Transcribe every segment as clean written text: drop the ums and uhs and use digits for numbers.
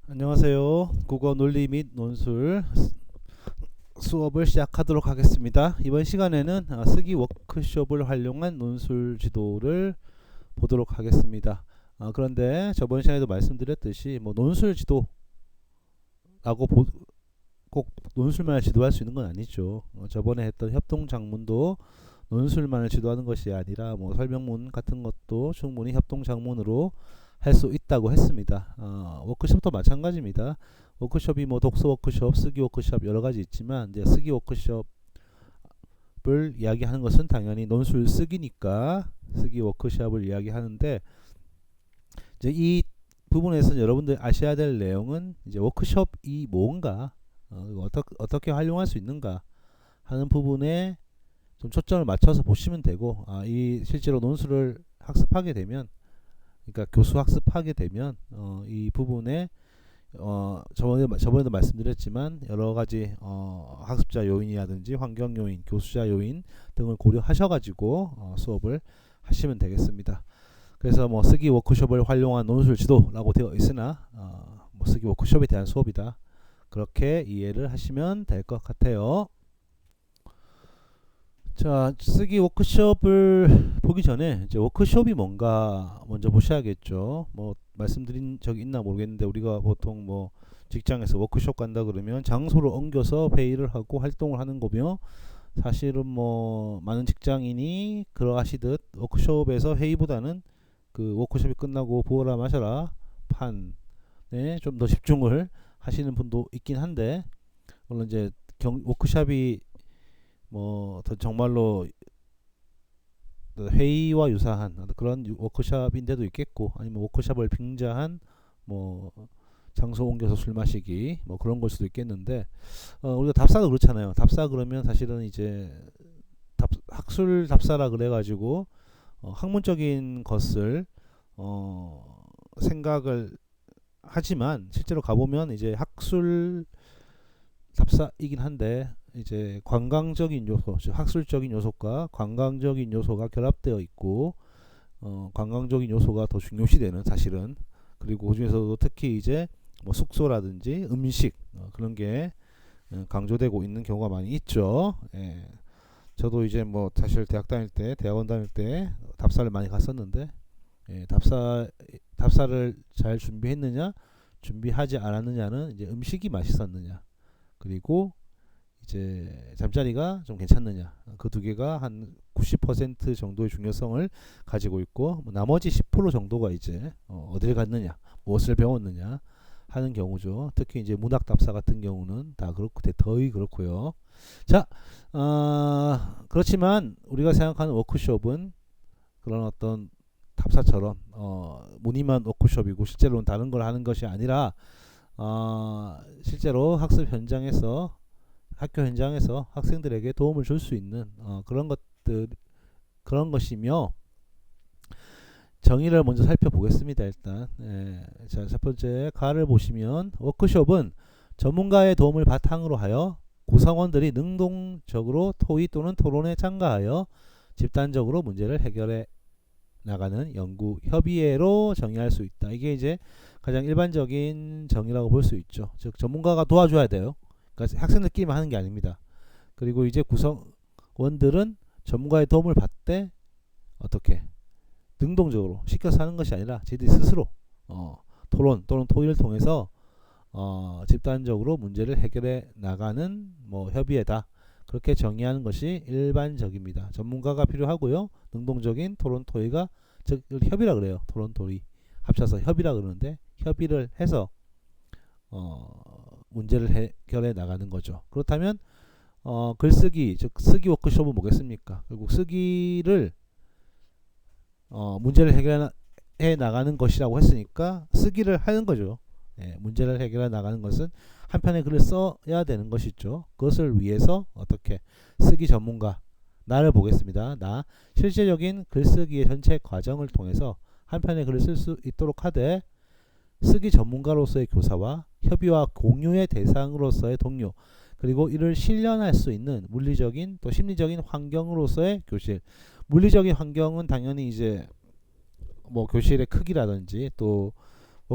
안녕하세요. 국어 논리 및 논술 수업을 시작하도록 하겠습니다. 이번 시간에는 쓰기 워크숍을 활용한 논술 지도를 보도록 하겠습니다. 그런데 저번 시간에도 말씀드렸듯이 뭐 논술 지도라고 꼭 논술만을 지도할 수 있는 건 아니죠. 저번에 했던 협동작문도 논술만을 지도하는 것이 아니라 뭐 설명문 같은 것도 충분히 협동작문으로 할 수 있다고 했습니다. 워크숍도 마찬가지입니다. 워크숍이 뭐 독서 워크숍, 쓰기 워크숍 여러 가지 있지만 이제 쓰기 워크숍을 이야기하는 것은 당연히 논술 쓰기니까 쓰기 워크숍을 이야기하는데 이제 이 부분에서 여러분들 아셔야 될 내용은 이제 워크숍이 뭔가 어떻게 활용할 수 있는가 하는 부분에 좀 초점을 맞춰서 보시면 되고 이 실제로 논술을 학습하게 되면 그러니까 교수 학습하게 되면 이 부분에 저번에도 말씀드렸지만 여러 가지 학습자 요인이라든지 환경 요인, 교수자 요인 등을 고려하셔가지고 수업을 하시면 되겠습니다. 그래서 뭐 쓰기 워크숍을 활용한 논술 지도라고 되어 있으나 뭐 쓰기 워크숍에 대한 수업이다. 그렇게 이해를 하시면 될 것 같아요. 자, 쓰기 워크숍을 보기 전에 이제 워크숍이 뭔가 먼저 보셔야겠죠. 뭐 말씀드린 적이 있나 모르겠는데 우리가 보통 뭐 직장에서 워크숍 간다 그러면 장소를 옮겨서 회의를 하고 활동을 하는 거며 사실은 뭐 많은 직장인이 그러하시듯 워크숍에서 회의보다는 그 워크숍이 끝나고 부어라 마셔라 판에 좀 더 집중을 하시는 분도 있긴 한데 물론 이제 워크숍이 뭐 정말로 회의와 유사한 그런 워크숍인데도 있겠고 아니면 워크숍을 빙자한 뭐 장소 옮겨서 술 마시기 뭐 그런 걸 수도 있겠는데 우리가 답사도 그렇잖아요. 답사 그러면 사실은 이제 학술 답사라 그래가지고 학문적인 것을 생각을 하지만 실제로 가보면 이제 학술 답사이긴 한데 이제 관광적인 요소, 즉 학술적인 요소과 관광적인 요소가 결합되어 있고 관광적인 요소가 더 중요시되는 사실은 그리고 그중에서도 특히 이제 뭐 숙소라든지 음식 그런 게 강조되고 있는 경우가 많이 있죠. 예. 저도 이제 뭐 사실 대학원 다닐 때 답사를 많이 갔었는데 예, 답사를 잘 준비했느냐 준비하지 않았느냐는 이제 음식이 맛있었느냐 그리고 이제 잠자리가 좀 괜찮느냐 그 두 개가 한 90% 정도의 중요성을 가지고 있고 뭐 나머지 10% 정도가 이제 어딜 갔느냐 무엇을 배웠느냐 하는 경우죠. 특히 이제 문학 답사 같은 경우는 다 그렇고 거의 그렇고요. 자, 그렇지만 우리가 생각하는 워크숍은 그런 어떤 답사처럼 무늬만 워크숍이고 실제로는 다른 걸 하는 것이 아니라 실제로 학교 현장에서 학생들에게 도움을 줄 수 있는 그런 것이며 정의를 먼저 살펴보겠습니다. 일단 자, 첫 번째 가를 보시면 워크숍은 전문가의 도움을 바탕으로 하여 구성원들이 능동적으로 토의 또는 토론에 참가하여 집단적으로 문제를 해결해 나가는 연구 협의회로 정의할 수 있다. 이게 이제 가장 일반적인 정의라고 볼 수 있죠. 즉 전문가가 도와줘야 돼요. 그러니까 학생들끼리만 하는 게 아닙니다. 그리고 이제 구성원들은 전문가의 도움을 받되 어떻게 능동적으로 시켜서 하는 것이 아니라 저희들이 스스로 토론 또는 토의를 통해서 집단적으로 문제를 해결해 나가는 뭐 협의회다. 그렇게 정의하는 것이 일반적입니다. 전문가가 필요하고요. 능동적인 토론 토의가 즉 협의라 그래요. 토론 토의 합쳐서 협의라 그러는데 협의를 해서 문제를 해결해 나가는 거죠. 그렇다면 글쓰기 즉 쓰기 워크숍은 뭐겠습니까? 결국 쓰기를 문제를 해결해 나가는 것이라고 했으니까 쓰기를 하는 거죠. 문제를 해결해 나가는 것은 한 편의 글을 써야 되는 것이죠. 그것을 위해서 어떻게 쓰기 전문가 나를 보겠습니다. 나 실제적인 글쓰기의 전체 과정을 통해서 한 편의 글을 쓸 수 있도록 하되 쓰기 전문가로서의 교사와 협의와 공유의 대상으로서의 동료 그리고 이를 실현할 수 있는 물리적인 또 심리적인 환경으로서의 교실. 물리적인 환경은 당연히 이제 뭐 교실의 크기라든지 또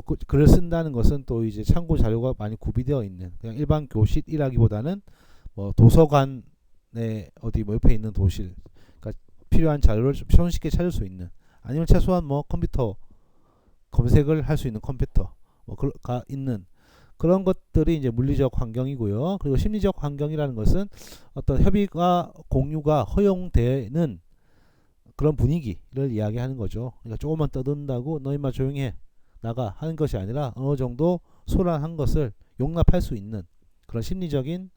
글을 쓴다는 것은 또 이제 참고 자료가 많이 구비되어 있는 그냥 일반 교실이라기보다는 뭐 도서관에 어디 뭐 옆에 있는 도실, 그러니까 필요한 자료를 좀 손쉽게 찾을 수 있는, 아니면 최소한 뭐 컴퓨터 검색을 할 수 있는 컴퓨터 뭐가 있는 그런 것들이 이제 물리적 환경이고요. 그리고 심리적 환경이라는 것은 어떤 협의가 공유가 허용되는 그런 분위기를 이야기하는 거죠. 그러니까 조금만 떠든다고 너 임마 조용히 해 나가 하는 것이 아니라 어느 정도 소란한 것을 용납할 수 있는 그런 심리적인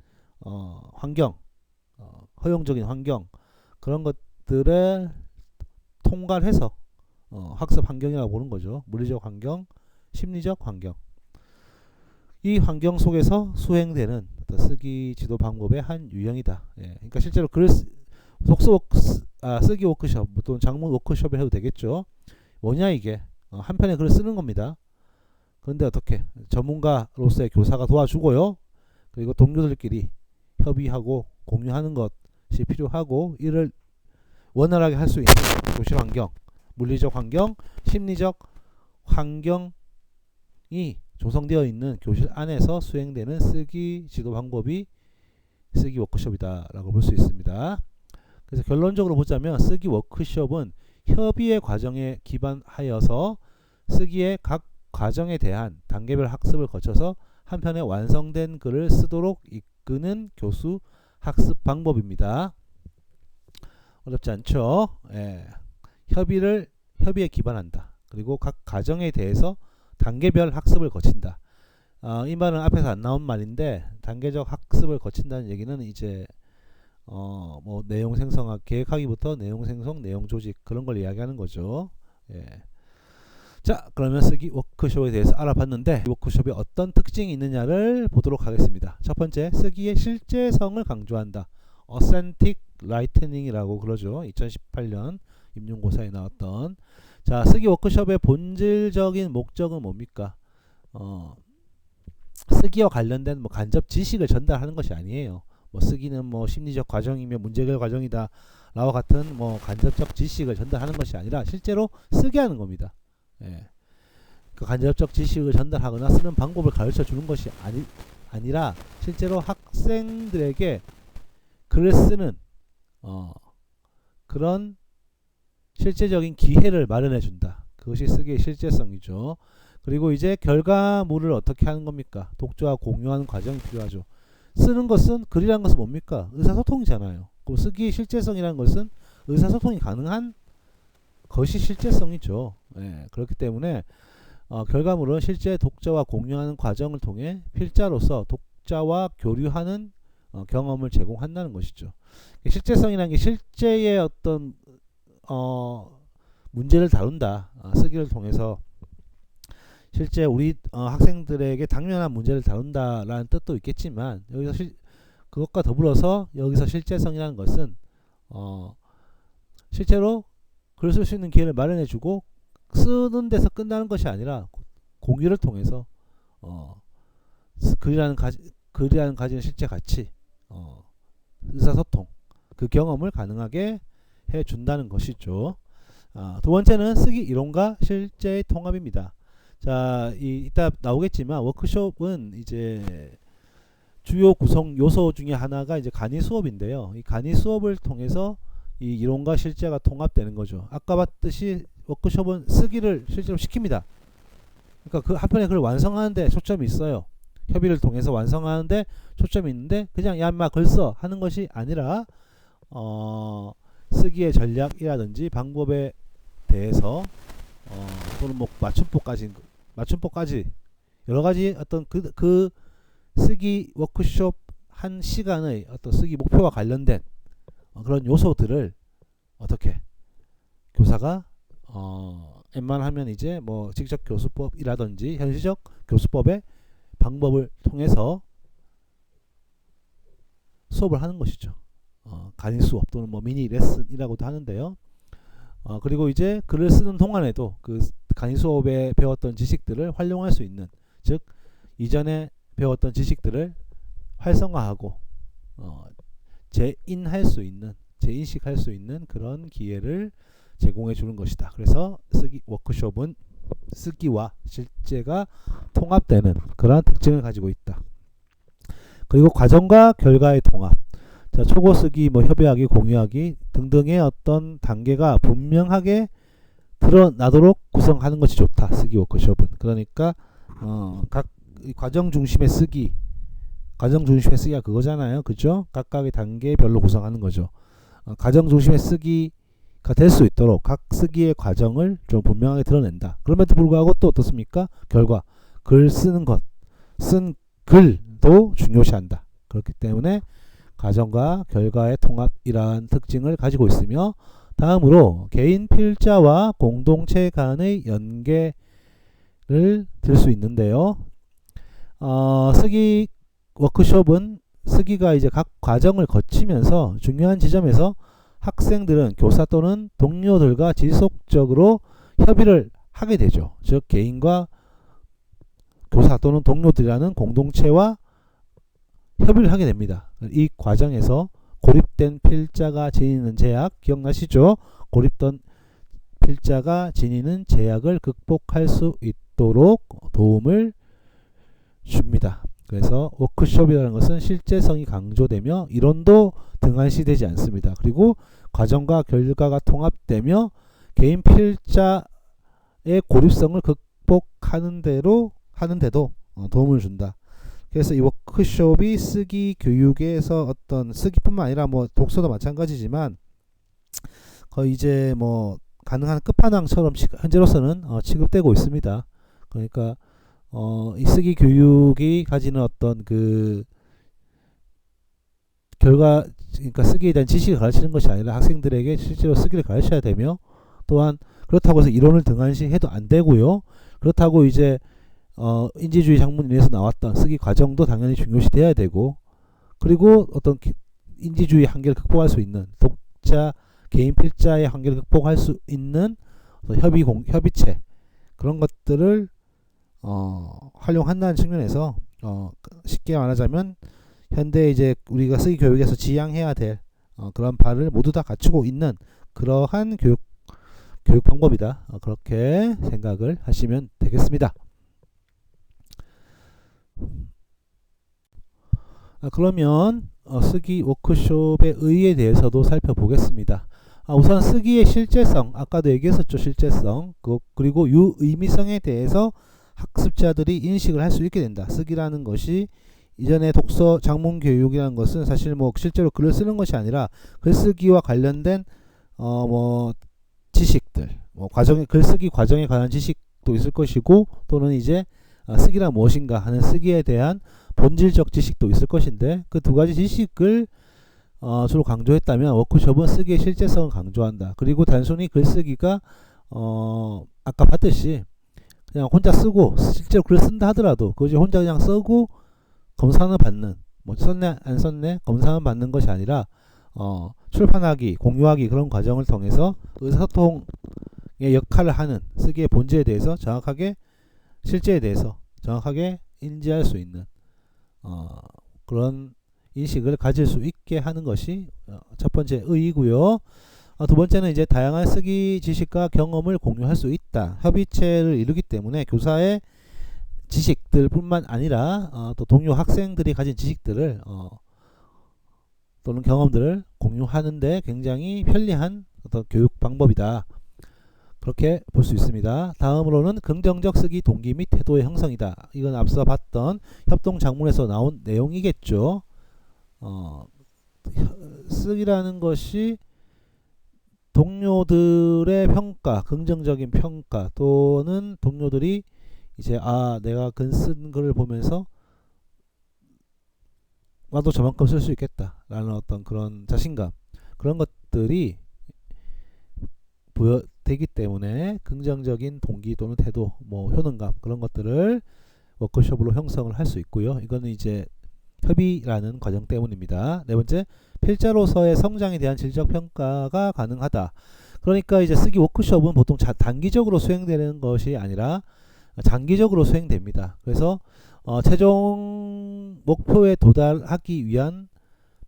환경, 허용적인 환경, 그런 것들을 통괄해서 학습 환경이라고 보는 거죠. 물리적 환경, 심리적 환경. 이 환경 속에서 수행되는 어떤 쓰기 지도 방법의 한 유형이다. 예, 그러니까 실제로 쓰기 워크숍 또는 작문 워크숍을 해도 되겠죠. 뭐냐 이게 한 편의 글을 쓰는 겁니다. 그런데 어떻게 전문가로서의 교사가 도와주고요. 그리고 동료들끼리 협의하고 공유하는 것이 필요하고 이를 원활하게 할 수 있는 교실 환경, 물리적 환경, 심리적 환경이 조성되어 있는 교실 안에서 수행되는 쓰기 지도 방법이 쓰기 워크숍이다 라고 볼 수 있습니다. 그래서 결론적으로 보자면 쓰기 워크숍은 협의의 과정에 기반하여서 쓰기의 각 과정에 대한 단계별 학습을 거쳐서 한 편의 완성된 글을 쓰도록 이끄는 교수 학습 방법입니다. 어렵지 않죠? 예. 협의에 기반한다. 그리고 각 과정에 대해서 단계별 학습을 거친다. 이 말은 앞에서 안 나온 말인데 단계적 학습을 거친다는 얘기는 이제 뭐 내용 생성학 계획하기부터 내용 생성, 내용 조직 그런 걸 이야기하는 거죠. 예. 자, 그러면 쓰기 워크숍에 대해서 알아봤는데 이 워크숍에 어떤 특징이 있느냐를 보도록 하겠습니다. 첫 번째, 쓰기의 실제성을 강조한다. Authentic Writing이라고 그러죠. 2018년 임용고사에 나왔던. 자, 쓰기 워크숍의 본질적인 목적은 뭡니까? 쓰기와 관련된 뭐 간접 지식을 전달하는 것이 아니에요. 뭐 쓰기는 뭐 심리적 과정이며 문제해결 과정이다 라와 같은 뭐 간접적 지식을 전달하는 것이 아니라 실제로 쓰게 하는 겁니다. 예. 그 간접적 지식을 전달하거나 쓰는 방법을 가르쳐 주는 것이 아니라 실제로 학생들에게 글을 쓰는 그런 실제적인 기회를 마련해 준다. 그것이 쓰기의 실제성이죠. 그리고 이제 결과물을 어떻게 하는 겁니까? 독자와 공유하는 과정이 필요하죠. 쓰는 것은, 글이라는 것은 뭡니까? 의사소통이잖아요. 그럼 쓰기의 실제성이라는 것은 의사소통이 가능한 것이 실제성이죠. 예, 그렇기 때문에 결과물은 실제 독자와 공유하는 과정을 통해 필자로서 독자와 교류하는 경험을 제공한다는 것이죠. 실제성이라는 게 실제의 어떤 문제를 다룬다. 쓰기를 통해서 실제 우리 학생들에게 당면한 문제를 다룬다라는 뜻도 있겠지만 여기서 그것과 더불어서 여기서 실제성이라는 것은 실제로 글을 쓸 수 있는 기회를 마련해주고 쓰는 데서 끝나는 것이 아니라 공유를 통해서 글이라는 가지는 실제 가치, 의사소통, 그 경험을 가능하게 해준다는 것이죠. 두 번째는 쓰기 이론과 실제의 통합입니다. 자, 이따 나오겠지만 워크숍은 이제 주요 구성 요소 중에 하나가 이제 간이 수업인데요. 이 간이 수업을 통해서 이 이론과 실제가 통합되는 거죠. 아까 봤듯이 워크숍은 쓰기를 실제로 시킵니다. 그러니까 그 한 편의 글을 완성하는데 초점이 있어요. 협의를 통해서 완성하는데 초점이 있는데 그냥 야 인마 글 써 하는 것이 아니라 쓰기의 전략이라든지 방법에 대해서 또는 뭐 맞춤법까지 여러 가지 어떤 그 쓰기 워크숍 한 시간의 어떤 쓰기 목표와 관련된 그런 요소들을 어떻게 교사가 웬만하면 이제 뭐 직접 교수법이라든지 현실적 교수법의 방법을 통해서 수업을 하는 것이죠. 간이 수업 또는 뭐 미니 레슨이라고도 하는데요. 그리고 이제 글을 쓰는 동안에도 그 간이 수업에 배웠던 지식들을 활용할 수 있는, 즉 이전에 배웠던 지식들을 활성화하고 재인식할 수 있는 그런 기회를 제공해 주는 것이다. 그래서 쓰기 워크숍은 쓰기와 실제가 통합되는 그러한 특징을 가지고 있다. 그리고 과정과 결과의 통합. 자, 초고 쓰기, 뭐 협의하기, 공유하기 등등의 어떤 단계가 분명하게 드러나도록 구성하는 것이 좋다. 쓰기 워크숍은. 그러니까 각 과정 중심의 쓰기, 과정 중심의 쓰기가 그거잖아요. 그죠? 각각의 단계별로 구성하는 거죠. 과정 중심의 쓰기가 될 수 있도록 각 쓰기의 과정을 좀 분명하게 드러낸다. 그럼에도 불구하고 또 어떻습니까? 결과, 글 쓰는 것, 쓴 글도 중요시한다. 그렇기 때문에 과정과 결과의 통합이라는 특징을 가지고 있으며, 다음으로 개인 필자와 공동체 간의 연계를 들 수 있는데요. 쓰기 워크숍은 쓰기가 이제 각 과정을 거치면서 중요한 지점에서 학생들은 교사 또는 동료들과 지속적으로 협의를 하게 되죠. 즉 개인과 교사 또는 동료들이라는 공동체와 협의를 하게 됩니다. 이 과정에서 고립된 필자가 지니는 제약 기억나시죠? 고립된 필자가 지니는 제약을 극복할 수 있도록 도움을 줍니다. 그래서 워크숍이라는 것은 실제성이 강조되며 이론도 등한시되지 않습니다. 그리고 과정과 결과가 통합되며 개인 필자의 고립성을 극복하는 데도 도움을 준다. 그래서 이 워크숍이 쓰기 교육에서 어떤 쓰기뿐만 아니라 뭐 독서도 마찬가지지만 거의 이제 뭐 가능한 끝판왕처럼 현재로서는 취급되고 있습니다. 그러니까 이 쓰기 교육이 가지는 어떤 그 결과, 그러니까 쓰기에 대한 지식을 가르치는 것이 아니라 학생들에게 실제로 쓰기를 가르쳐야 되며, 또한 그렇다고 해서 이론을 등한시해도 안 되고요. 그렇다고 이제 인지주의 학문에서 나왔던 쓰기 과정도 당연히 중요시돼야 되고, 그리고 어떤 인지주의 한계를 극복할 수 있는 독자, 개인 필자의 한계를 극복할 수 있는 협의체 그런 것들을 활용한다는 측면에서 쉽게 말하자면 현대 이제 우리가 쓰기 교육에서 지향해야 될 그런 바를 모두 다 갖추고 있는 그러한 교육 방법이다. 그렇게 생각을 하시면 되겠습니다. 그러면 쓰기 워크숍의 의의에 대해서도 살펴보겠습니다. 우선 쓰기의 실제성, 아까도 얘기했었죠. 실제성, 그리고 유의미성에 대해서 학습자들이 인식을 할 수 있게 된다. 쓰기라는 것이 이전에 독서 작문 교육이라는 것은 사실 뭐 실제로 글을 쓰는 것이 아니라 글쓰기와 관련된 뭐 지식들, 뭐 글쓰기 과정에 관한 지식도 있을 것이고, 또는 이제 쓰기란 무엇인가 하는 쓰기에 대한 본질적 지식도 있을 것인데, 그 두 가지 지식을 주로 강조했다면 워크숍은 쓰기의 실제성을 강조한다. 그리고 단순히 글쓰기가 아까 봤듯이 그냥 혼자 쓰고 실제로 글을 쓴다 하더라도 그것이 혼자 그냥 쓰고 검사는 받는, 뭐 썼네 안 썼네 검사는 받는 것이 아니라 출판하기, 공유하기 그런 과정을 통해서 의사소통의 역할을 하는 쓰기의 본질에 대해서 정확하게, 실제에 대해서 정확하게 인지할 수 있는 그런 인식을 가질 수 있게 하는 것이 첫 번째 의의고요. 두 번째는 이제 다양한 쓰기 지식과 경험을 공유할 수 있다. 협의체를 이루기 때문에 교사의 지식들 뿐만 아니라 또 동료 학생들이 가진 지식들을 또는 경험들을 공유하는데 굉장히 편리한 어떤 교육 방법이다. 그렇게 볼 수 있습니다. 다음으로는 긍정적 쓰기 동기 및 태도의 형성이다. 이건 앞서 봤던 협동 작문에서 나온 내용이겠죠. 쓰기라는 것이 동료들의 평가, 긍정적인 평가, 또는 동료들이 이제 내가 글 쓴 글을 보면서 나도 저만큼 쓸 수 있겠다 라는 어떤 그런 자신감, 그런 것들이 되기 때문에 긍정적인 동기 또는 태도, 뭐 효능감, 그런 것들을 워크숍으로 형성을 할 수 있고요. 이거는 이제 협의라는 과정 때문입니다. 네 번째, 필자로서의 성장에 대한 질적 평가가 가능하다. 그러니까 이제 쓰기 워크숍은 보통 단기적으로 수행되는 것이 아니라 장기적으로 수행됩니다. 그래서 최종 목표에 도달하기 위한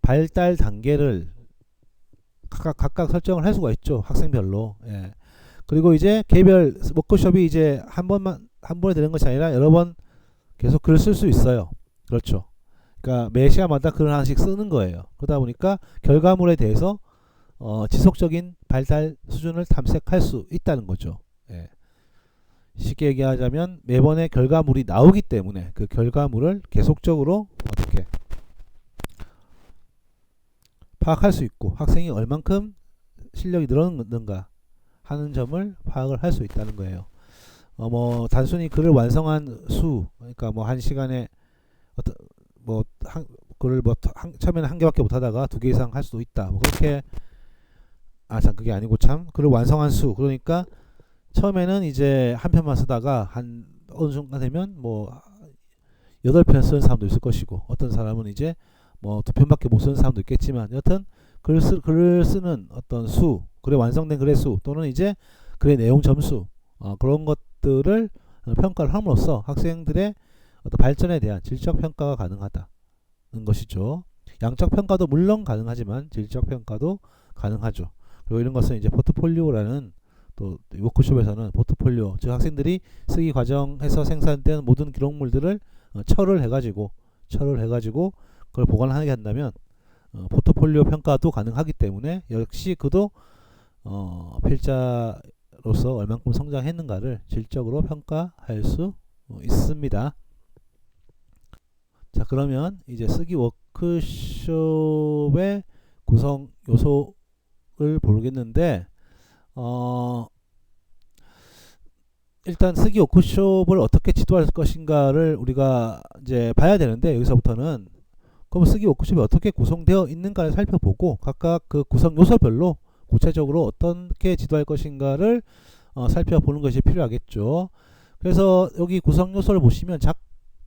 발달 단계를 각각 설정을 할 수가 있죠. 학생별로. 예. 그리고 이제 개별 워크숍이 이제 한 번에 되는 것이 아니라 여러 번 계속 글을 쓸 수 있어요. 그렇죠. 그러니까 매 시간마다 글을 하나씩 쓰는 거예요. 그러다 보니까 결과물에 대해서 지속적인 발달 수준을 탐색할 수 있다는 거죠. 예. 쉽게 얘기하자면 매번의 결과물이 나오기 때문에 그 결과물을 계속적으로 어떻게 파악할 수 있고 학생이 얼만큼 실력이 늘었는가 하는 점을 파악을 할 수 있다는 거예요. 뭐 단순히 글을 완성한 수, 그러니까 뭐 한 시간에 어떤 글을 처음에는 한 개밖에 못 하다가 두 개 이상 할 수도 있다. 뭐 그렇게 참 그게 아니고 참 글을 완성한 수, 그러니까 처음에는 이제 한 편만 쓰다가 한 어느 순간 되면 뭐 8편 쓰는 사람도 있을 것이고 어떤 사람은 이제 뭐 2편밖에 못 쓰는 사람도 있겠지만 여튼 글을 쓰는 어떤 수, 글의 완성된 글의 수 또는 이제 글의 내용 점수 그런 것들을 평가를 함으로써 학생들의 어떤 발전에 대한 질적 평가가 가능하다는 것이죠. 양적 평가도 물론 가능하지만 질적 평가도 가능하죠. 그리고 이런 것은 이제 포트폴리오라는 또 워크숍에서는 포트폴리오, 즉 학생들이 쓰기 과정에서 생산된 모든 기록물들을 철을 해가지고 그걸 보관하게 한다면 포트폴리오 평가도 가능하기 때문에 역시 그도 필자로서 얼만큼 성장했는가를 질적으로 평가할 수 있습니다. 자, 그러면 이제 쓰기 워크숍의 구성 요소를 보겠는데 일단 쓰기 워크숍을 어떻게 지도할 것인가를 우리가 이제 봐야 되는데 여기서부터는 그럼 쓰기 워크숍이 어떻게 구성되어 있는가를 살펴보고 각각 그 구성 요소별로 구체적으로 어떻게 지도할 것인가를 살펴보는 것이 필요하겠죠. 그래서 여기 구성 요소를 보시면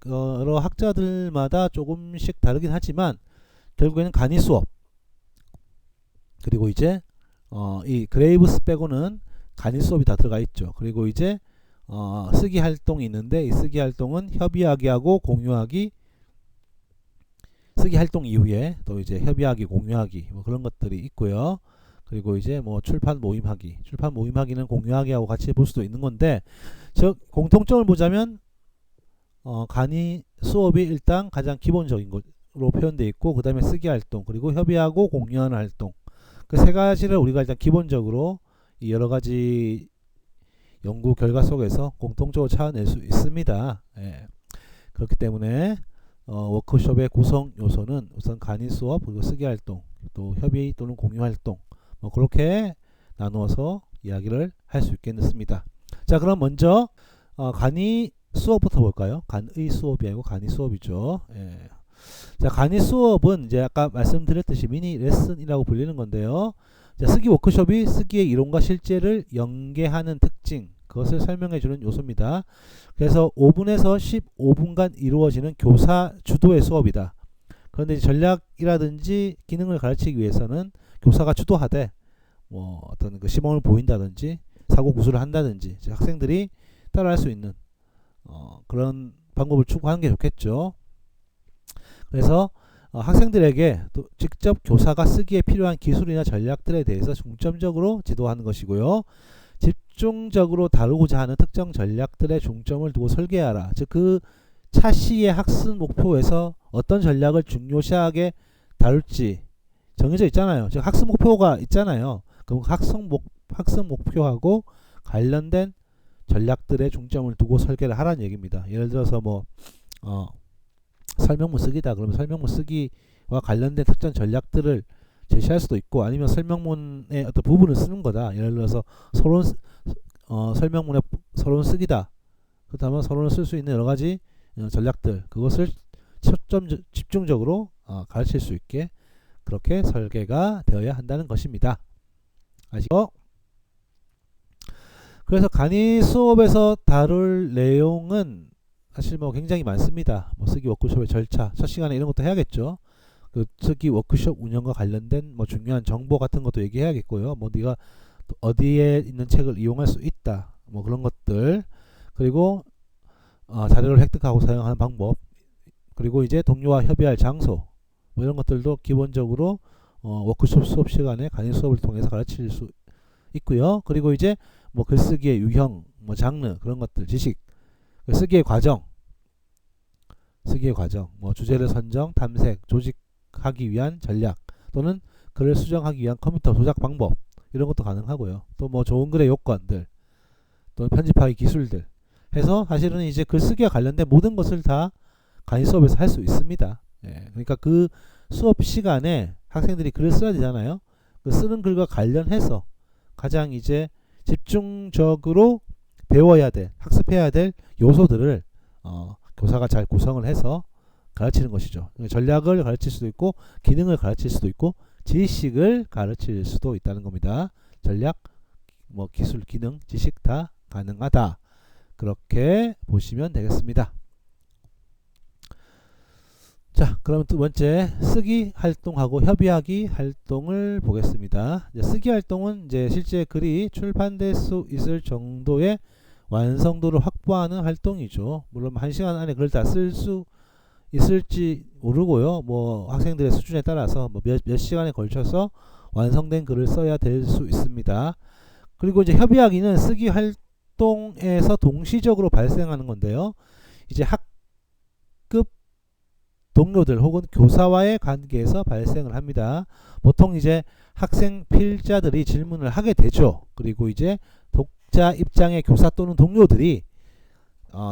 여러 학자들마다 조금씩 다르긴 하지만 결국에는 간이 수업, 그리고 이제 이 그레이브스 빼고는 간이 수업이 다 들어가 있죠. 그리고 이제 쓰기 활동이 있는데 이 쓰기 활동은 협의하기하고 공유하기, 쓰기 활동 이후에 또 이제 협의하기, 공유하기 뭐 그런 것들이 있고요. 그리고 이제 뭐 출판 모임하기는 공유하기하고 같이 볼 수도 있는 건데, 즉 공통점을 보자면 간이 수업이 일단 가장 기본적인 것으로 표현되어 있고 그 다음에 쓰기 활동, 그리고 협의하고 공유하는 활동, 그 세 가지를 우리가 일단 기본적으로 이 여러 가지 연구 결과 속에서 공통적으로 찾아낼 수 있습니다. 예. 그렇기 때문에 워크숍의 구성 요소는 우선 간이 수업, 그리고 쓰기 활동, 또 협의 또는 공유 활동, 뭐 그렇게 나누어서 이야기를 할 수 있겠습니다. 자, 그럼 먼저 간이 수업부터 볼까요? 간의 수업이 아니고 간이 수업이죠. 예. 자, 간이 수업은 이제 아까 말씀드렸듯이 미니 레슨이라고 불리는 건데요. 자, 쓰기 워크숍이 쓰기의 이론과 실제를 연계하는 특징, 그것을 설명해 주는 요소입니다. 그래서 5분에서 15분간 이루어지는 교사 주도의 수업이다. 그런데 전략이라든지 기능을 가르치기 위해서는 교사가 주도하되 뭐 어떤 그 시범을 보인다든지 사고 구술을 한다든지 학생들이 따라할 수 있는 그런 방법을 추구하는 게 좋겠죠. 그래서 학생들에게 또 직접 교사가 쓰기에 필요한 기술이나 전략들에 대해서 중점적으로 지도하는 것이고요. 집중적으로 다루고자 하는 특정 전략들의 중점을 두고 설계하라. 즉 그 차시의 학습 목표에서 어떤 전략을 중요시하게 다룰지 정해져 있잖아요. 즉 학습 목표가 있잖아요. 그럼 학습 목표하고 관련된 전략들의 중점을 두고 설계를 하라는 얘기입니다. 예를 들어서 뭐 설명문 쓰기다 그러면 설명문 쓰기와 관련된 특정 전략들을 제시할 수도 있고, 아니면 설명문의 어떤 부분을 쓰는 거다. 예를 들어서 설명문에 서론 쓰기다. 그렇다면 서론을 쓸 수 있는 여러 가지 전략들, 그것을 집중적으로 가르칠 수 있게 그렇게 설계가 되어야 한다는 것입니다. 아시죠? 그래서 간이 수업에서 다룰 내용은 사실 뭐 굉장히 많습니다. 뭐 쓰기 워크숍의 절차, 첫 시간에 이런 것도 해야겠죠. 그 쓰기 워크숍 운영과 관련된 뭐 중요한 정보 같은 것도 얘기해야겠고요. 뭐 네가 어디에 있는 책을 이용할 수 있다, 뭐 그런 것들, 그리고 자료를 획득하고 사용하는 방법, 그리고 이제 동료와 협의할 장소, 뭐 이런 것들도 기본적으로 워크숍 수업 시간에 간이 수업을 통해서 가르칠 수 있고요. 그리고 이제 뭐 글쓰기의 유형, 뭐 장르 그런 것들, 지식, 쓰기의 과정, 뭐 주제를 선정, 탐색, 조직하기 위한 전략 또는 글을 수정하기 위한 컴퓨터 조작 방법 이런 것도 가능하고요. 또 뭐 좋은 글의 요건들, 또 편집하기 기술들 해서 사실은 이제 글쓰기와 관련된 모든 것을 다 강의 수업에서 할 수 있습니다. 예, 그러니까 그 수업 시간에 학생들이 글을 써야 되잖아요. 그 쓰는 글과 관련해서 가장 이제 집중적으로 배워야 될, 학습해야 될 요소들을 교사가 잘 구성을 해서 가르치는 것이죠. 전략을 가르칠 수도 있고 기능을 가르칠 수도 있고 지식을 가르칠 수도 있다는 겁니다. 전략, 뭐 기술, 기능, 지식 다 가능하다. 그렇게 보시면 되겠습니다. 자, 그럼 두 번째 쓰기 활동하고 협의하기 활동을 보겠습니다. 이제 쓰기 활동은 이제 실제 글이 출판될 수 있을 정도의 완성도를 확보하는 활동이죠. 물론 1시간 안에 글을 다 쓸 수 있을지 모르고요. 뭐 학생들의 수준에 따라서 뭐 몇 시간에 걸쳐서 완성된 글을 써야 될 수 있습니다. 그리고 이제 협의하기는 쓰기 활동에서 동시적으로 발생하는 건데요. 이제 학급 동료들 혹은 교사와의 관계에서 발생을 합니다. 보통 이제 학생 필자들이 질문을 하게 되죠. 그리고 이제 독자 입장의 교사 또는 동료들이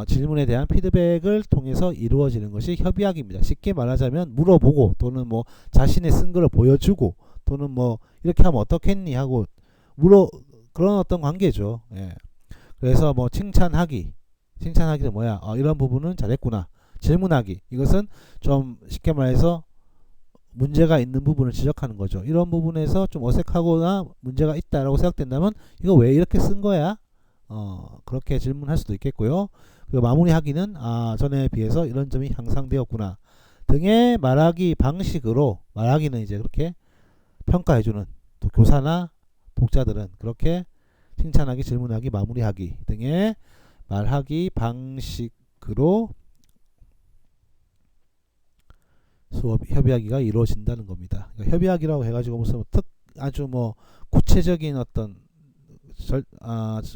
질문에 대한 피드백을 통해서 이루어지는 것이 협의학입니다. 쉽게 말하자면 물어보고 또는 뭐 자신의 쓴 글을 보여주고 또는 뭐 이렇게 하면 어떻겠니 하고 그런 어떤 관계죠. 예. 그래서 뭐 칭찬하기는 뭐야? 이런 부분은 잘했구나. 질문하기, 이것은 좀 쉽게 말해서 문제가 있는 부분을 지적하는 거죠. 이런 부분에서 좀 어색하거나 문제가 있다라고 생각된다면 이거 왜 이렇게 쓴 거야? 그렇게 질문할 수도 있겠고요. 그리고 마무리하기는 전에 비해서 이런 점이 향상되었구나 등의 말하기 방식으로, 말하기는 이제 그렇게 평가해주는, 또 교사나 독자들은 그렇게 칭찬하기, 질문하기, 마무리하기 등의 말하기 방식으로 수업 협의하기가 이루어진다는 겁니다. 그러니까 협의하기라고 해가지고 무슨 아주 뭐 구체적인 어떤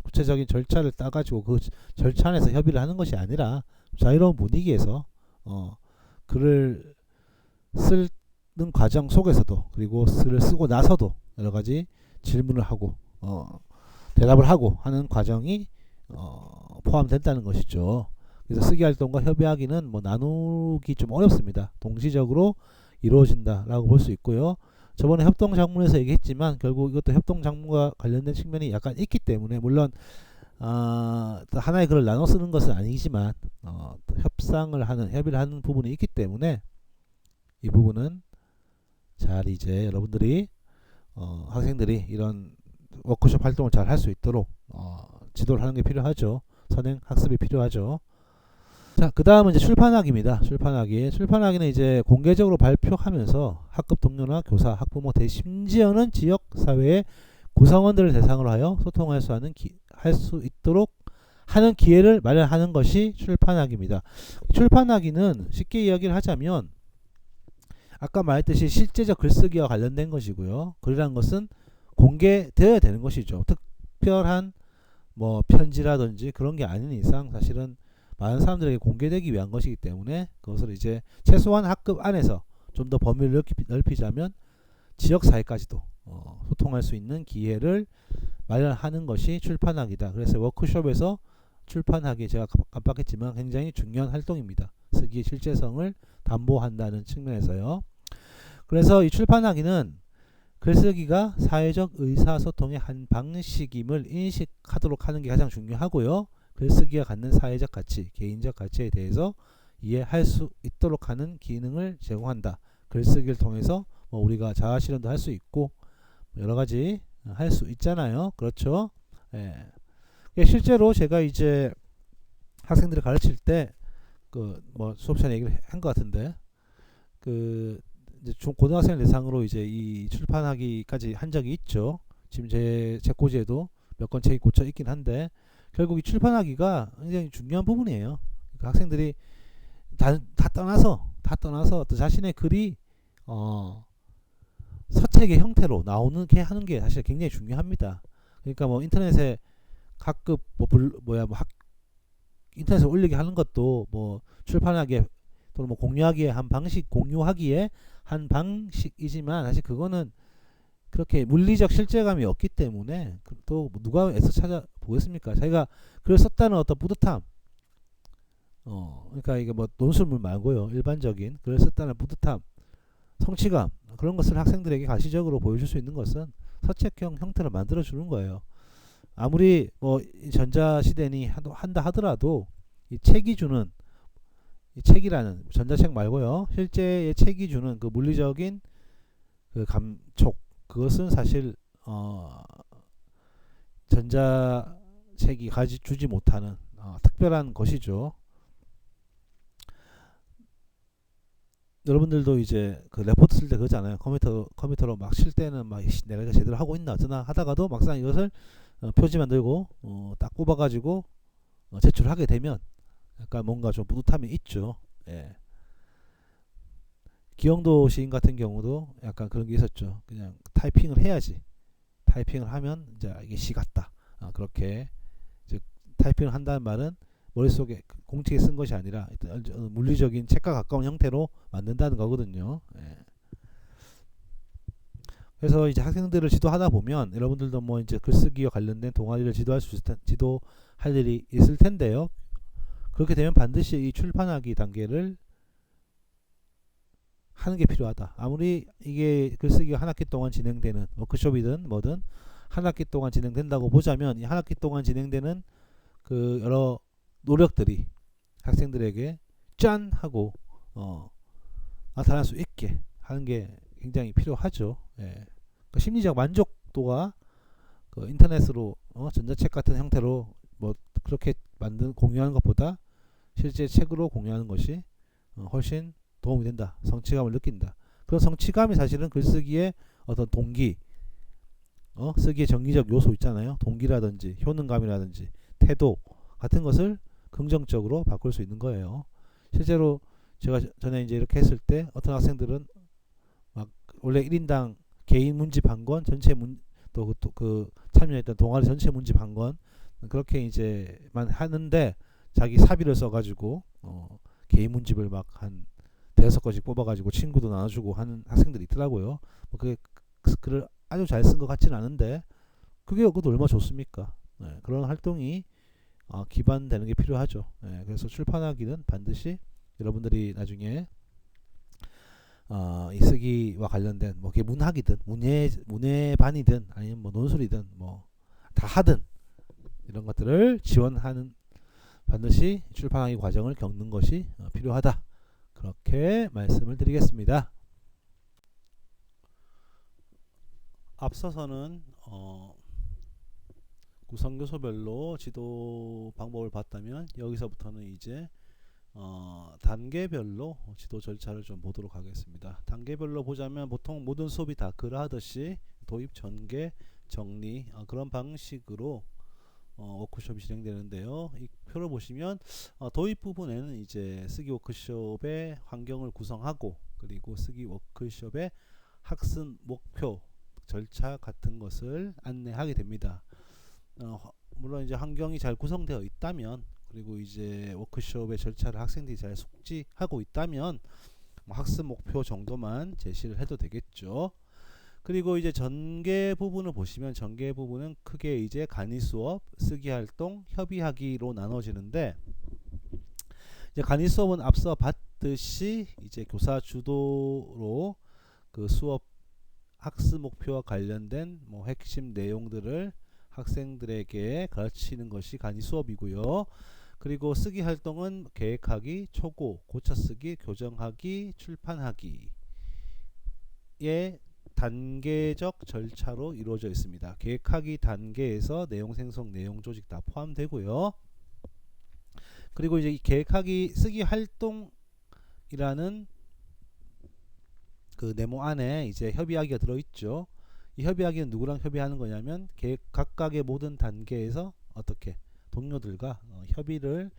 구체적인 절차를 따가지고 그 절차 안에서 협의를 하는 것이 아니라 자유로운 분위기에서 글을 쓰는 과정 속에서도, 그리고 글을 쓰고 나서도 여러 가지 질문을 하고 대답을 하고 하는 과정이 포함된다는 것이죠. 그래서 쓰기 활동과 협의하기는 뭐 나누기 좀 어렵습니다. 동시적으로 이루어진다라고 볼 수 있고요. 저번에 협동 작문에서 얘기했지만 결국 이것도 협동 작문과 관련된 측면이 약간 있기 때문에, 물론 하나의 글을 나눠 쓰는 것은 아니지만 협의를 하는 부분이 있기 때문에 이 부분은 잘 이제 여러분들이 학생들이 이런 워크숍 활동을 잘 할 수 있도록 지도를 하는 게 필요하죠. 선행 학습이 필요하죠. 자, 그 다음은 이제 출판하기입니다. 출판하기는 이제 공개적으로 발표하면서 학급 동료나 교사, 학부모, 심지어는 지역 사회의 구성원들을 대상으로 하여 소통할 수 있도록 하는 기회를 마련하는 것이 출판하기입니다. 출판하기는 쉽게 이야기를 하자면 아까 말했듯이 실제적 글쓰기와 관련된 것이고요. 글이란 것은 공개되어야 되는 것이죠. 특별한 뭐 편지라든지 그런 게 아닌 이상 사실은 많은 사람들에게 공개되기 위한 것이기 때문에 그것을 이제 최소한 학급 안에서 좀 더 범위를 넓히자면 지역 사회까지도 소통할 수 있는 기회를 마련하는 것이 출판하기다. 그래서 워크숍에서 출판하기, 제가 깜빡했지만 굉장히 중요한 활동입니다. 쓰기의 실제성을 담보한다는 측면에서요. 그래서 이 출판하기는 글쓰기가 사회적 의사소통의 한 방식임을 인식하도록 하는 게 가장 중요하고요. 글쓰기가 갖는 사회적 가치, 개인적 가치에 대해서 이해할 수 있도록 하는 기능을 제공한다. 글쓰기를 통해서 뭐 우리가 자아실현도 할 수 있고 여러 가지 할 수 있잖아요. 그렇죠? 예. 실제로 제가 이제 학생들을 가르칠 때 그 뭐 수업 시간에 얘기를 한 것 같은데 그 이제 고등학생 대상으로 이제 이 출판하기까지 한 적이 있죠. 지금 제 책꽂이에도 몇 권 책이 꽂혀 있긴 한데 결국 이 출판하기가 굉장히 중요한 부분이에요. 그러니까 학생들이 다 떠나서 또 자신의 글이 서책의 형태로 나오는 게 하는 게 사실 굉장히 중요합니다. 그러니까 뭐 인터넷에 각급 인터넷에 올리게 하는 것도 뭐 출판하기에 또는 뭐 공유하기에 한 방식이지만 사실 그거는 그렇게 물리적 실제감이 없기 때문에 또 누가 애써 찾아보겠습니까? 자기가 글을 썼다는 어떤 뿌듯함, 그러니까 이게 뭐 논술물 말고요, 일반적인 글을 썼다는 뿌듯함, 성취감, 그런 것을 학생들에게 가시적으로 보여줄 수 있는 것은 서책형 형태를 만들어 주는 거예요. 아무리 뭐 전자시대니 한다 하더라도 이 책이 주는, 이 책이라는 전자책 말고요, 실제의 책이 주는 그 물리적인 그 감촉, 그것은 사실 전자책이 주지 못하는 특별한 것이죠. 여러분들도 이제 그 레포트 쓸 때 그러잖아요. 컴퓨터로 막 칠 때는 막 내가 제대로 하고 있나 어쩌나 하다가도 막상 이것을 표지 만들고 딱 꼽아가지고 제출하게 되면 약간 뭔가 좀 뿌듯함이 있죠. 예. 기영도 시인 같은 경우도 약간 그런 게 있었죠. 그냥 타이핑을 해야지. 타이핑을 하면 이제 이게 시 같다. 그렇게 즉 타이핑을 한다는 말은 머릿속에 공책에 쓴 것이 아니라 물리적인 책과 가까운 형태로 만든다는 거거든요. 예. 그래서 이제 학생들을 지도하다 보면 여러분들도 뭐 이제 글쓰기와 관련된 동아리를 지도할 일이 있을 텐데요. 그렇게 되면 반드시 이 출판하기 단계를 하는 게 필요하다. 아무리 이게 글쓰기가 한 학기 동안 진행되는 워크숍이든 뭐든 한 학기 동안 진행된다고 보자면 이 한 학기 동안 진행되는 그 여러 노력들이 학생들에게 짠 하고 나타날 수 있게 하는 게 굉장히 필요하죠. 예. 그 심리적 만족도가 그 인터넷으로 전자책 같은 형태로 뭐 그렇게 공유하는 것보다 실제 책으로 공유하는 것이 훨씬 도움이 된다. 성취감을 느낀다. 그런 성취감이 사실은 글쓰기의 어떤 동기, 쓰기의 정기적 요소 있잖아요. 동기라든지 효능감이라든지 태도 같은 것을 긍정적으로 바꿀 수 있는 거예요. 실제로 제가 전에 이제 이렇게 했을 때 어떤 학생들은 막 원래 1인당 개인 문집 한 권, 전체 그 참여했던 동아리 전체 문집 한 권, 그렇게 이제만 하는데 자기 사비를 써가지고 개인 문집을 막 한 대여섯 권씩 뽑아가지고 친구도 나눠주고 하는 학생들이 있더라고요. 뭐 그게 글을 아주 잘 쓴 것 같지는 않은데 그게 그것도 얼마나 좋습니까? 네, 그런 활동이 기반되는 게 필요하죠. 네, 그래서 출판하기는 반드시 여러분들이 나중에 이 쓰기와 관련된 뭐 그게 문학이든 문예반이든 아니면 뭐 논술이든 뭐 다 하든 이런 것들을 지원하는 반드시 출판하기 과정을 겪는 것이 필요하다. 그렇게 말씀을 드리겠습니다. 앞서서는 구성교소별로 지도 방법을 봤다면 여기서부터는 이제 단계별로 지도 절차를 좀 보도록 하겠습니다. 단계별로 보자면 보통 모든 수업이 다 그러하듯이 도입, 전개, 정리 그런 방식으로 워크숍이 진행되는데요. 이 표를 보시면 도입 부분에는 이제 쓰기 워크숍의 환경을 구성하고 그리고 쓰기 워크숍의 학습 목표, 절차 같은 것을 안내하게 됩니다. 물론 이제 환경이 잘 구성되어 있다면 그리고 이제 워크숍의 절차를 학생들이 잘 숙지하고 있다면 학습 목표 정도만 제시를 해도 되겠죠. 그리고 이제 전개 부분을 보시면 전개 부분은 크게 이제 간이 수업, 쓰기 활동, 협의하기로 나눠지는데 이제 간이 수업은 앞서 봤듯이 이제 교사 주도로 그 수업 학습 목표와 관련된 뭐 핵심 내용들을 학생들에게 가르치는 것이 간이 수업이고요. 그리고 쓰기 활동은 계획하기, 초고, 고쳐쓰기, 교정하기, 출판하기의 단계적 절차로 이루어져 있습니다. 계획하기 단계에서 내용 생성, 내용 조직 다 포함되고요. 그리고 이제 이 계획하기 쓰기 활동이라는 그 네모 안에 이제 협의하기가 들어있죠. 이 협의하기는 누구랑 협의하는 거냐면 각각의 모든 단계에서 어떻게 동료들과 협의를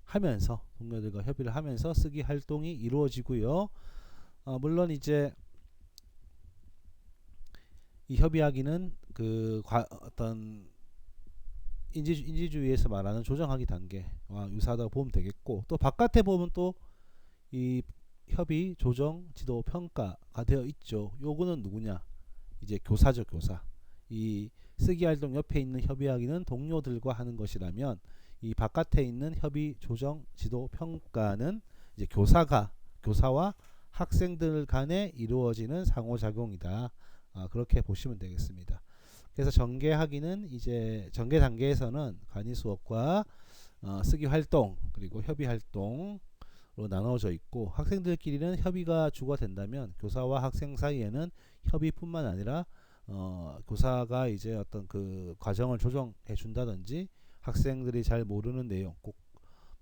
하면서 쓰기 활동이 이루어지고요. 물론 이제 이 협의하기는 어떤 인지주의에서 말하는 조정하기 단계와 유사하다고 보면 되겠고, 또 바깥에 보면 또 이 협의, 조정, 지도, 평가가 되어 있죠. 요거는 누구냐? 이제 교사죠, 교사. 이 쓰기 활동 옆에 있는 협의하기는 동료들과 하는 것이라면, 이 바깥에 있는 협의, 조정, 지도, 평가는 이제 교사와 학생들 간에 이루어지는 상호작용이다. 그렇게 보시면 되겠습니다. 그래서 전개하기는 이제 전개 단계에서는 간이 수업과 쓰기 활동 그리고 협의 활동으로 나눠져 있고, 학생들끼리는 협의가 주가 된다면 교사와 학생 사이에는 협의뿐만 아니라 교사가 이제 어떤 그 과정을 조정해 준다든지, 학생들이 잘 모르는 내용, 꼭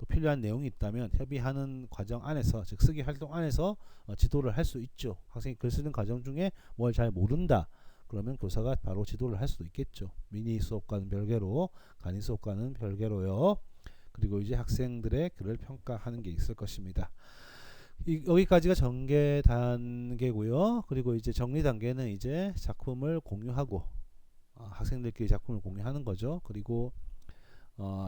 또 필요한 내용이 있다면 협의하는 과정 안에서, 즉 쓰기 활동 안에서 지도를 할 수 있죠. 학생이 글 쓰는 과정 중에 뭘 잘 모른다 그러면 교사가 바로 지도를 할 수도 있겠죠. 미니 수업과는 별개로, 간이 수업과는 별개로요. 그리고 이제 학생들의 글을 평가하는 게 있을 것입니다. 여기까지가 전개 단계고요. 그리고 이제 정리 단계는 이제 작품을 공유하고, 학생들끼리 작품을 공유하는 거죠. 그리고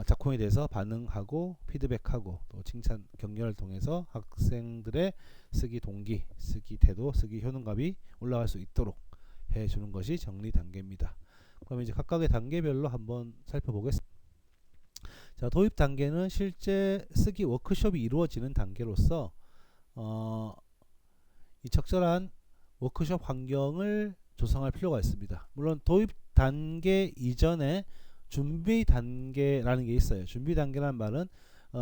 작품에 대해서 반응하고 피드백하고, 또 칭찬, 격려를 통해서 학생들의 쓰기 동기, 쓰기 태도, 쓰기 효능감이 올라갈 수 있도록 해주는 것이 정리 단계입니다. 그럼 이제 각각의 단계별로 한번 살펴보겠습니다. 자, 도입 단계는 실제 쓰기 워크숍이 이루어지는 단계로서 이 적절한 워크숍 환경을 조성할 필요가 있습니다. 물론 도입 단계 이전에 준비 단계라는 게 있어요. 준비 단계란 말은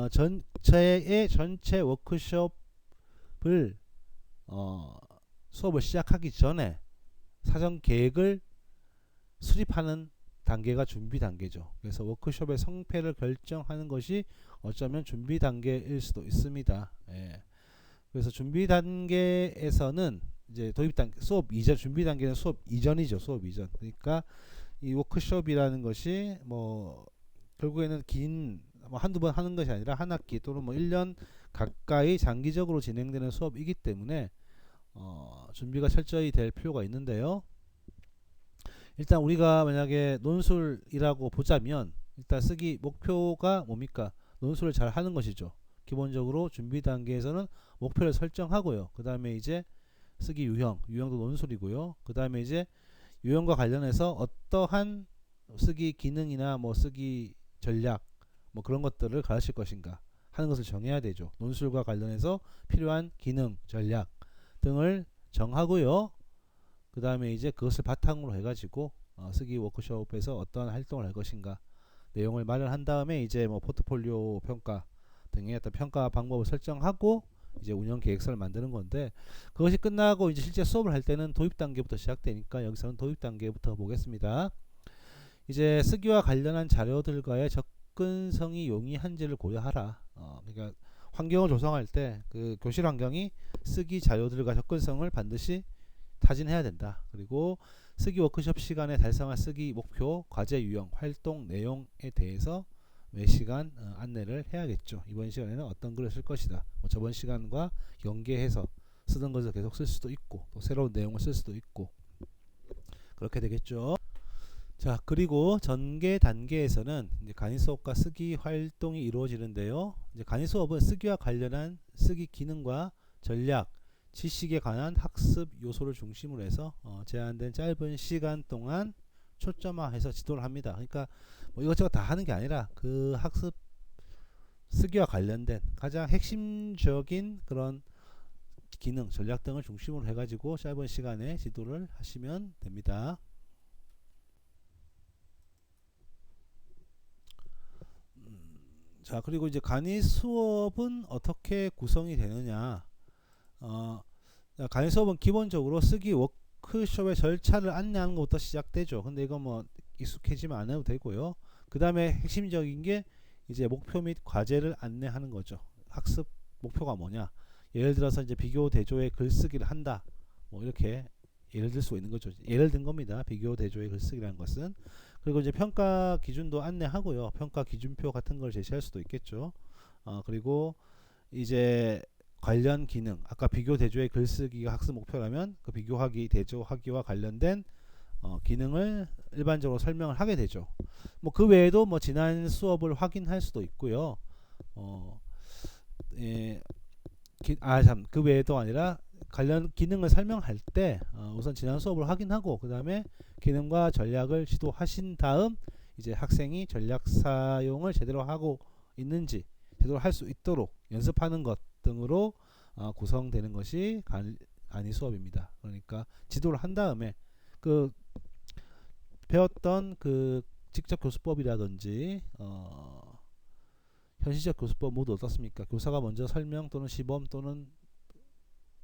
전체 워크숍을 수업을 시작하기 전에 사전 계획을 수립하는 단계가 준비 단계죠. 그래서 워크숍의 성패를 결정하는 것이 어쩌면 준비 단계일 수도 있습니다. 예. 그래서 준비 단계에서는 이제 도입 단계, 수업 이전, 준비 단계는 수업 이전이죠. 수업 이전. 그러니까 이 워크숍이라는 것이 뭐 결국에는 긴 한두 번 하는 것이 아니라 한 학기 또는 뭐 1년 가까이 장기적으로 진행되는 수업이기 때문에 준비가 철저히 될 필요가 있는데요. 일단 우리가 만약에 논술이라고 보자면, 일단 쓰기 목표가 뭡니까? 논술을 잘 하는 것이죠. 기본적으로 준비 단계에서는 목표를 설정하고요. 그 다음에 이제 쓰기 유형도 논술이고요. 그 다음에 이제 유형과 관련해서 어떠한 쓰기 기능이나 뭐 쓰기 전략 뭐 그런 것들을 가르칠 것인가 하는 것을 정해야 되죠. 논술과 관련해서 필요한 기능, 전략 등을 정하고요. 그 다음에 이제 그것을 바탕으로 해가지고 쓰기 워크숍에서 어떠한 활동을 할 것인가 내용을 마련한 다음에 이제 뭐 포트폴리오 평가 등의 어떤 평가 방법을 설정하고 이제 운영 계획서를 만드는 건데, 그것이 끝나고 이제 실제 수업을 할 때는 도입 단계부터 시작되니까 여기서는 도입 단계부터 보겠습니다. 이제 쓰기와 관련한 자료들과의 접근성이 용이한지를 고려하라. 그러니까 환경을 조성할 때 그 교실 환경이 쓰기 자료들과 접근성을 반드시 타진해야 된다. 그리고 쓰기 워크숍 시간에 달성할 쓰기 목표, 과제 유형, 활동 내용에 대해서 매 시간 안내를 해야겠죠. 이번 시간에는 어떤 글을 쓸 것이다. 뭐 저번 시간과 연계해서 쓰던 것을 계속 쓸 수도 있고, 또 새로운 내용을 쓸 수도 있고, 그렇게 되겠죠. 자, 그리고 전개 단계에서는 이제 간이 수업과 쓰기 활동이 이루어지는데요. 이제 간이 수업은 쓰기와 관련한 쓰기 기능과 전략, 지식에 관한 학습 요소를 중심으로 해서 제한된 짧은 시간 동안 초점화해서 지도를 합니다. 그러니까 뭐 이것저것 다 하는 게 아니라 그 학습 쓰기와 관련된 가장 핵심적인 그런 기능, 전략 등을 중심으로 해가지고 짧은 시간에 지도를 하시면 됩니다. 자, 그리고 이제 간이 수업은 어떻게 구성이 되느냐. 간이 수업은 기본적으로 쓰기 워크숍의 절차를 안내하는 것부터 시작되죠. 근데 이거 뭐 익숙해지면 안 해도 되고요. 그 다음에 핵심적인 게 이제 목표 및 과제를 안내하는 거죠. 학습 목표가 뭐냐. 예를 들어서 이제 비교 대조의 글쓰기를 한다. 뭐 이렇게 예를 들 수 있는 거죠. 예를 든 겁니다. 비교 대조의 글쓰기라는 것은. 그리고 이제 평가 기준도 안내하고요. 평가 기준표 같은 걸 제시할 수도 있겠죠. 그리고 이제 관련 기능, 아까 비교 대조의 글쓰기가 학습 목표라면 그 비교하기, 대조하기와 관련된 기능을 일반적으로 설명을 하게 되죠. 뭐 그 외에도 뭐 지난 수업을 확인할 수도 있고요. 예, 그 외에도 아니라 관련 기능을 설명할 때 우선 지난 수업을 확인하고 그 다음에 기능과 전략을 지도하신 다음 이제 학생이 전략 사용을 제대로 하고 있는지 제대로 할 수 있도록 연습하는 것 등으로 구성되는 것이 간이 수업입니다. 그러니까 지도를 한 다음에 그 배웠던 그 직접 교수법이라든지 현시적 교수법 모두 어떻습니까? 교사가 먼저 설명 또는 시범 또는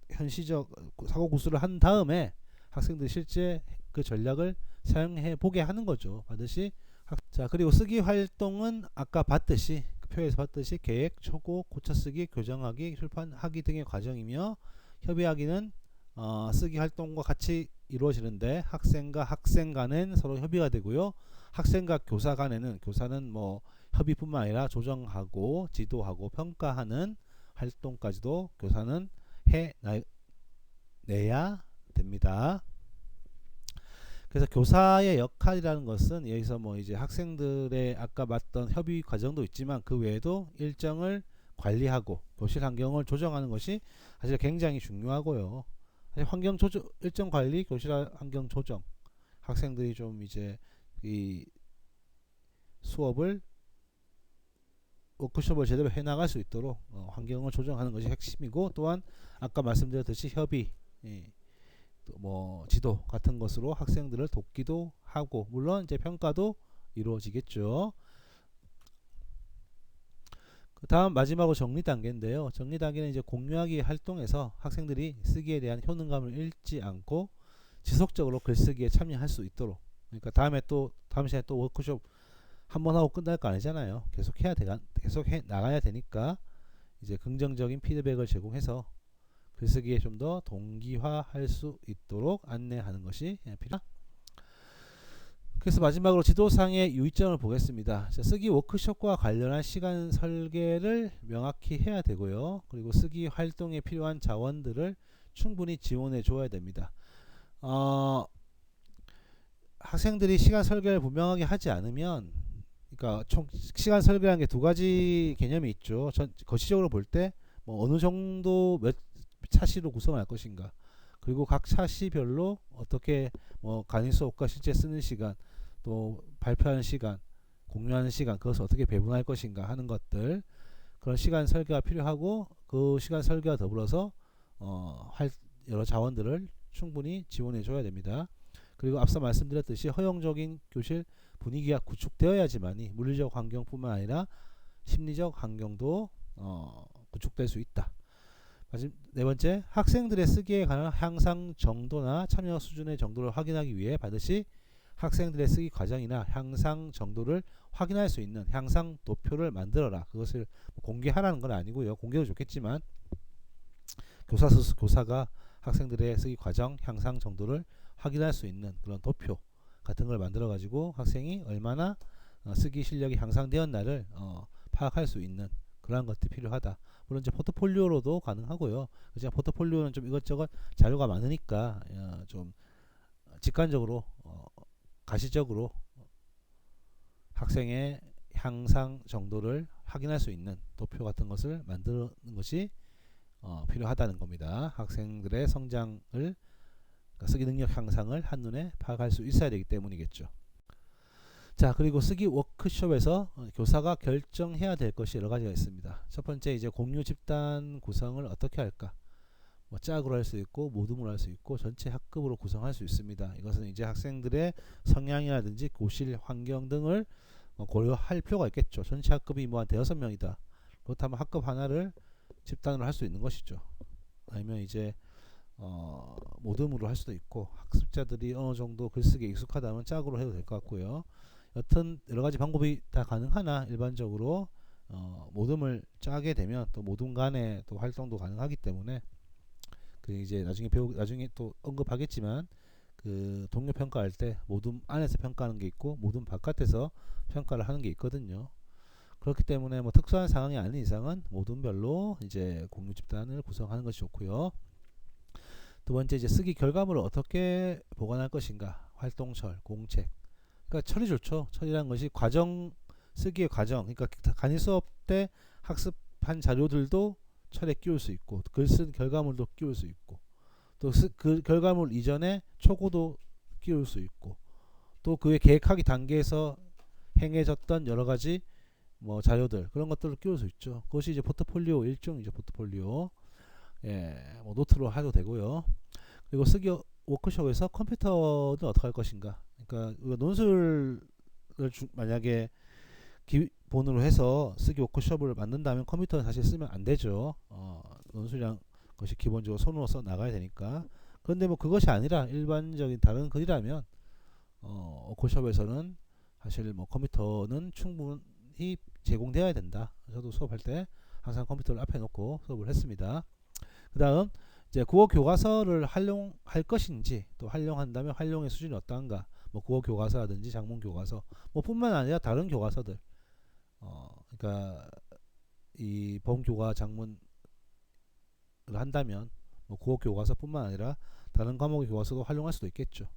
현시적 사고 구술을 한 다음에 학생들이 실제 그 전략을 사용해 보게 하는 거죠. 반드시. 자, 그리고 쓰기 활동은 아까 봤듯이 표에서 봤듯이 계획, 초고, 고쳐쓰기, 교정하기, 출판하기 등의 과정이며 협의하기는 쓰기 활동과 같이 이루어지는데 학생과 학생 간엔 서로 협의가 되고요. 학생과 교사 간에는 교사는 뭐 협의뿐만 아니라 조정하고 지도하고 평가하는 활동까지도 교사는 해내야 됩니다. 그래서 교사의 역할이라는 것은 여기서 뭐 이제 학생들의 아까 봤던 협의 과정도 있지만 그 외에도 일정을 관리하고 교실 환경을 조정하는 것이 사실 굉장히 중요하고요. 환경 조정, 일정 관리, 교실 환경 조정, 학생들이 좀 이제 이 수업을 워크숍을 제대로 해나갈 수 있도록 환경을 조정하는 것이 핵심이고 또한 아까 말씀드렸듯이 협의, 뭐 지도 같은 것으로 학생들을 돕기도 하고 물론 이제 평가도 이루어지겠죠. 그 다음 마지막으로 정리 단계인데요. 정리 단계는 이제 공유하기 활동에서 학생들이 쓰기에 대한 효능감을 잃지 않고 지속적으로 글쓰기에 참여할 수 있도록 그러니까 다음 시간에 또 워크숍 한 번 하고 끝날 거 아니잖아요. 계속 해 나가야 되니까 이제 긍정적인 피드백을 제공해서 글쓰기에 좀 더 동기화할 수 있도록 안내하는 것이 필요합니다. 그래서 마지막으로 지도상의 유의점을 보겠습니다. 자, 쓰기 워크숍과 관련한 시간 설계를 명확히 해야 되고요. 그리고 쓰기 활동에 필요한 자원들을 충분히 지원해 줘야 됩니다. 학생들이 시간 설계를 분명하게 하지 않으면 그러니까 총 시간 설계라는 게 두 가지 개념이 있죠. 거시적으로 볼 때 뭐 어느 정도 몇 차시로 구성할 것인가 그리고 각 차시별로 어떻게 뭐 강의 수업과 실제 쓰는 시간 또 발표하는 시간 공유하는 시간 그것을 어떻게 배분할 것인가 하는 것들 그런 시간 설계가 필요하고 그 시간 설계와 더불어서 여러 자원들을 충분히 지원해 줘야 됩니다. 그리고 앞서 말씀드렸듯이 허용적인 교실 분위기가 구축되어야지만이 물리적 환경뿐만 아니라 심리적 환경도 구축될 수 있다. 네 번째, 학생들의 쓰기에 관한 향상 정도나 참여 수준의 정도를 확인하기 위해 반드시 학생들의 쓰기 과정이나 향상 정도를 확인할 수 있는 향상 도표를 만들어라. 그것을 공개하라는 건 아니고요. 공개도 좋겠지만 교사가 학생들의 쓰기 과정 향상 정도를 확인할 수 있는 그런 도표 같은 걸 만들어 가지고 학생이 얼마나 쓰기 실력이 향상되었나를 파악할 수 있는 그러한 것들이 필요하다. 물론 이제 포트폴리오로도 가능하고요. 그렇지만 포트폴리오는 좀 이것저것 자료가 많으니까 좀 직관적으로 가시적으로 학생의 향상 정도를 확인할 수 있는 도표 같은 것을 만드는 것이 필요하다는 겁니다. 학생들의 성장을 그러니까 쓰기 능력 향상을 한눈에 파악할 수 있어야 되기 때문이겠죠. 자, 그리고 쓰기 워크숍에서 교사가 결정해야 될 것이 여러 가지가 있습니다. 첫 번째 이제 공유 집단 구성을 어떻게 할까? 뭐 짝으로 할 수 있고 모둠으로 할 수 있고 전체 학급으로 구성할 수 있습니다. 이것은 이제 학생들의 성향이라든지 교실 환경 등을 고려할 필요가 있겠죠. 전체 학급이 뭐 한 대여섯 명이다. 그렇다면 학급 하나를 집단으로 할 수 있는 것이죠. 아니면 이제 모둠으로 할 수도 있고 학습자들이 어느 정도 글쓰기에 익숙하다면 짝으로 해도 될 것 같고요. 여튼 여러 가지 방법이 다 가능하나 일반적으로 모둠을 짜게 되면 또 모둠 간의 또 활동도 가능하기 때문에 그 이제 나중에 또 언급하겠지만 그 동료 평가할 때 모둠 안에서 평가하는 게 있고 모둠 바깥에서 평가를 하는 게 있거든요. 그렇기 때문에 뭐 특수한 상황이 아닌 이상은 모둠별로 이제 공유 집단을 구성하는 것이 좋고요. 두 번째 이제 쓰기 결과물을 어떻게 보관할 것인가 활동철, 공책. 그러니까 철이 좋죠. 철이라는 것이 과정 쓰기의 과정. 그러니까 간이 수업 때 학습한 자료들도 철에 끼울 수 있고 글 쓴 결과물도 끼울 수 있고 또 그 결과물 이전에 초고도 끼울 수 있고 또 그의 계획하기 단계에서 행해졌던 여러 가지 뭐 자료들 그런 것들을 끼울 수 있죠. 그것이 이제 포트폴리오 일종이죠. 포트폴리오. 예, 뭐 노트로 하도 되고요. 그리고 쓰기 워크숍에서 컴퓨터는 어떻게 할 것인가. 그러니까 논술을 만약에 기본으로 해서 쓰기 워크숍을 만든다면 컴퓨터는 사실 쓰면 안 되죠. 논술이란 것이 기본적으로 손으로 써 나가야 되니까. 그런데 뭐 그것이 아니라 일반적인 다른 글이라면 워크숍에서는 사실 뭐 컴퓨터는 충분히 제공되어야 된다. 저도 수업할 때 항상 컴퓨터를 앞에 놓고 수업을 했습니다. 그 다음 이제 국어 교과서를 활용할 것인지 또 활용한다면 활용의 수준이 어떠한가. 뭐 국어 교과서라든지 작문 교과서 뭐 뿐만 아니라 다른 교과서들 그러니까 이 범교과 작문을 한다면 뭐 국어 교과서뿐만 아니라 다른 과목의 교과서도 활용할 수도 있겠죠.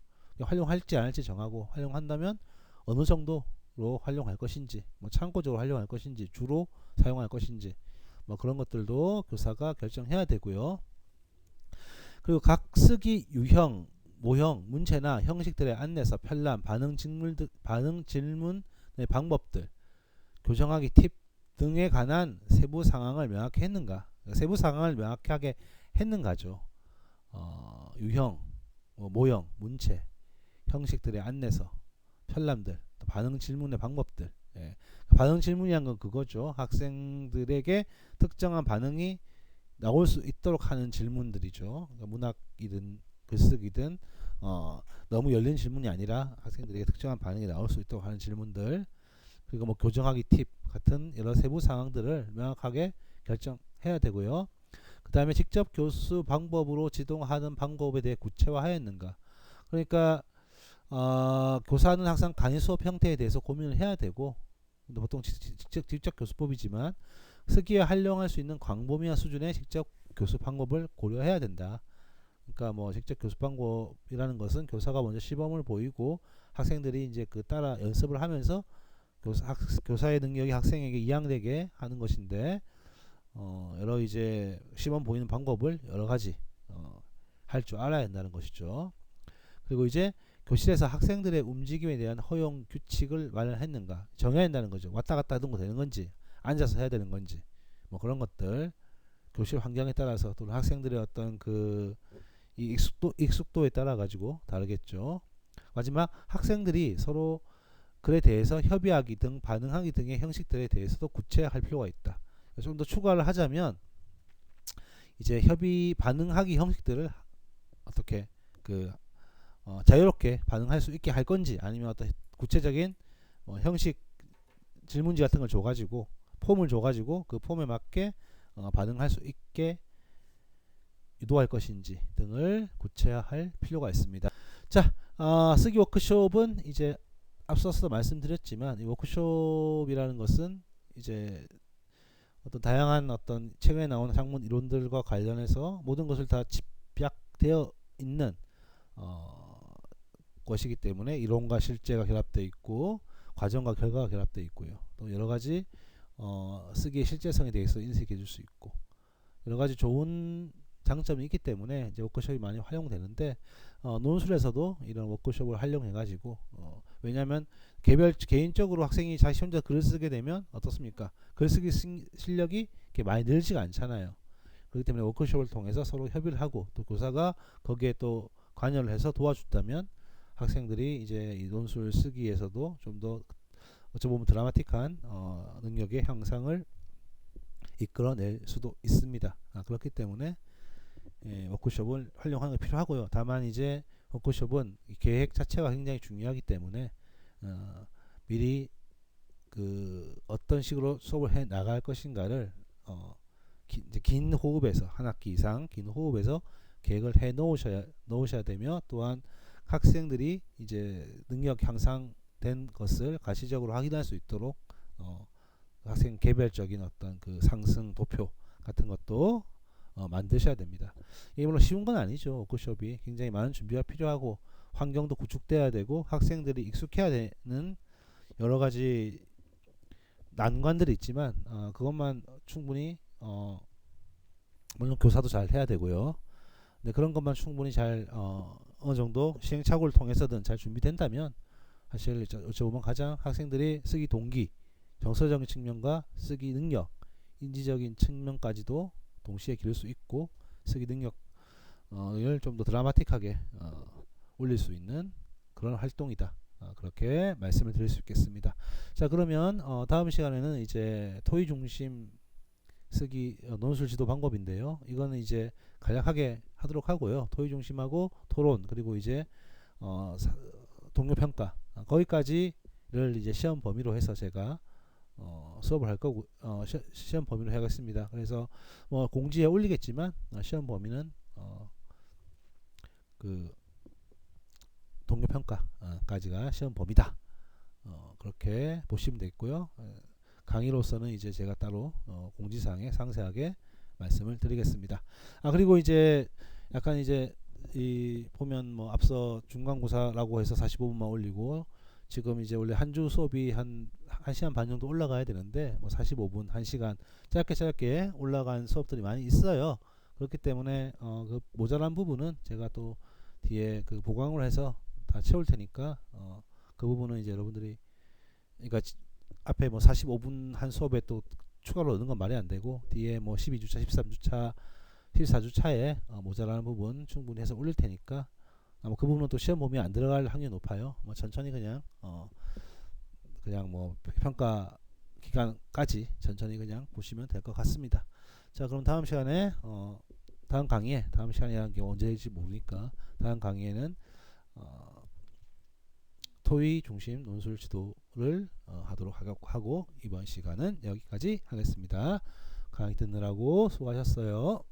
활용할지 안 할지 정하고 활용한다면 어느 정도로 활용할 것인지 뭐 참고적으로 활용할 것인지 주로 사용할 것인지 뭐 그런 것들도 교사가 결정해야 되고요. 그리고 각 쓰기 유형, 모형, 문체나 형식들의 안내서, 편람, 반응 질문의 방법들, 교정하기 팁 등에 관한 세부 상황을 명확히 했는가? 세부 상황을 명확하게 했는가죠. 유형, 모형, 문체, 형식들의 안내서, 편람들, 반응 질문의 방법들. 예. 반응 질문이란 건 그거죠. 학생들에게 특정한 반응이 나올 수 있도록 하는 질문들이죠. 그러니까 문학이든 글쓰기든 너무 열린 질문이 아니라 학생들에게 특정한 반응이 나올 수 있도록 하는 질문들. 그리고 뭐 교정하기 팁 같은 여러 세부 상황들을 명확하게 결정해야 되고요. 그 다음에 직접 교수 방법으로 지도하는 방법에 대해 구체화하였는가. 그러니까 교사는 항상 강의 수업 형태에 대해서 고민을 해야 되고 보통 직접 교수법이지만 쓰기에 활용할 수 있는 광범위한 수준의 직접 교수 방법을 고려해야 된다. 그러니까 뭐 직접 교수 방법이라는 것은 교사가 먼저 시범을 보이고 학생들이 이제 그 따라 연습을 하면서 교사의 능력이 학생에게 이양되게 하는 것인데 여러 이제 시범 보이는 방법을 여러 가지 할 줄 알아야 된다는 것이죠. 그리고 이제 교실에서 학생들의 움직임에 대한 허용 규칙을 마련했는가 정해야 된다는 거죠. 왔다 갔다 하는 거 되는 건지 앉아서 해야 되는 건지 뭐 그런 것들 교실 환경에 따라서 또 학생들의 어떤 그 이 익숙도에 따라 가지고 다르겠죠. 마지막 학생들이 서로 글에 대해서 협의하기 등 반응하기 등의 형식들에 대해서도 구체화할 필요가 있다. 좀 더 추가를 하자면 이제 반응하기 형식들을 어떻게 자유롭게 반응할 수 있게 할 건지 아니면 어떤 구체적인 형식 질문지 같은 걸 줘가지고 폼을 줘가지고 그 폼에 맞게 반응할 수 있게 유도할 것인지 등을 구체화할 필요가 있습니다. 자, 쓰기 워크숍은 이제 앞서서 말씀드렸지만 이 워크숍이라는 것은 이제 어떤 다양한 어떤 최근에 나오는 학문 이론들과 관련해서 모든 것을 다 집약되어 있는 것이기 때문에 이론과 실제가 결합되어 있고 과정과 결과가 결합되어 있고요. 또 여러 가지 쓰기의 실제성에 대해서 인식해 줄 수 있고 여러 가지 좋은 장점이 있기 때문에 이제 워크숍이 많이 활용되는데 논술에서도 이런 워크숍을 활용해 가지고 왜냐하면 개인적으로 학생이 자신 혼자 글을 쓰게 되면 어떻습니까? 글쓰기 실력이 이렇게 많이 늘지가 않잖아요. 그렇기 때문에 워크숍을 통해서 서로 협의를 하고 또 교사가 거기에 또 관여를 해서 도와준다면 학생들이 이제 이 논술 쓰기에서도 좀 더 어찌 보면 드라마틱한 능력의 향상을 이끌어낼 수도 있습니다. 그렇기 때문에 워크숍을 활용하는 게 필요하고요. 다만 이제 워크숍은 계획 자체가 굉장히 중요하기 때문에 미리 그 어떤 식으로 수업을 해 나갈 것인가를 긴 호흡에서 한 학기 이상 긴 호흡에서 계획을 해 놓으셔야 되며 또한 학생들이 이제 능력 향상된 것을 가시적으로 확인할 수 있도록 학생 개별적인 어떤 그 상승 도표 같은 것도 만드셔야 됩니다. 이게 물론 쉬운 건 아니죠. 워크숍이 굉장히 많은 준비가 필요하고 환경도 구축돼야 되고 학생들이 익숙해야 되는 여러 가지 난관들이 있지만 그것만 충분히 물론 교사도 잘 해야 되고요. 근데 그런 것만 충분히 잘 어느 정도 시행착오를 통해서든 잘 준비된다면 사실 어찌 보면 가장 학생들이 쓰기 동기, 정서적인 측면과 쓰기 능력, 인지적인 측면까지도 동시에 기를 수 있고 쓰기 능력을 좀 더 드라마틱하게 올릴 수 있는 그런 활동이다. 그렇게 말씀을 드릴 수 있겠습니다. 자, 그러면 다음 시간에는 이제 토의 중심 쓰기 논술 지도 방법인데요. 이거는 이제 간략하게 하도록 하고요. 토의 중심하고 토론 그리고 이제 동료 평가 거기까지를 이제 시험 범위로 해서 제가 수업을 할 거고 시험 범위로 하겠습니다. 그래서 뭐 공지에 올리겠지만 시험 범위는 그 동료 평가까지가 시험 범위다. 그렇게 보시면 되겠고요. 강의로서는 이제 제가 따로 공지사항에 상세하게 말씀을 드리겠습니다. 그리고 이제 약간 이제 이 보면 뭐 앞서 중간고사라고 해서 45분만 올리고 지금 이제 원래 한 주 수업이 한 1시간 반 정도 올라가야 되는데 뭐 45분, 1시간 짧게 올라간 수업들이 많이 있어요. 그렇기 때문에 그 모자란 부분은 제가 또 뒤에 그 보강을 해서 다 채울 테니까 그 부분은 이제 여러분들이 그러니까 앞에 뭐 45분 한 수업에 또 추가로 넣는 건 말이 안 되고 뒤에 뭐 12주차, 13주차, 14주차에 모자라는 부분 충분히 해서 올릴 테니까 아마 그 부분은 또 시험 범위에 안 들어갈 확률이 높아요. 뭐 천천히 그냥 뭐 평가 기간까지 천천히 그냥 보시면 될 것 같습니다. 자, 그럼 다음 시간에 다음 강의에 다음 시간이라는 게 언제일지 모르니까 다음 강의에는 토의 중심 논술 지도를 하도록 하고 이번 시간은 여기까지 하겠습니다. 강의 듣느라고 수고하셨어요.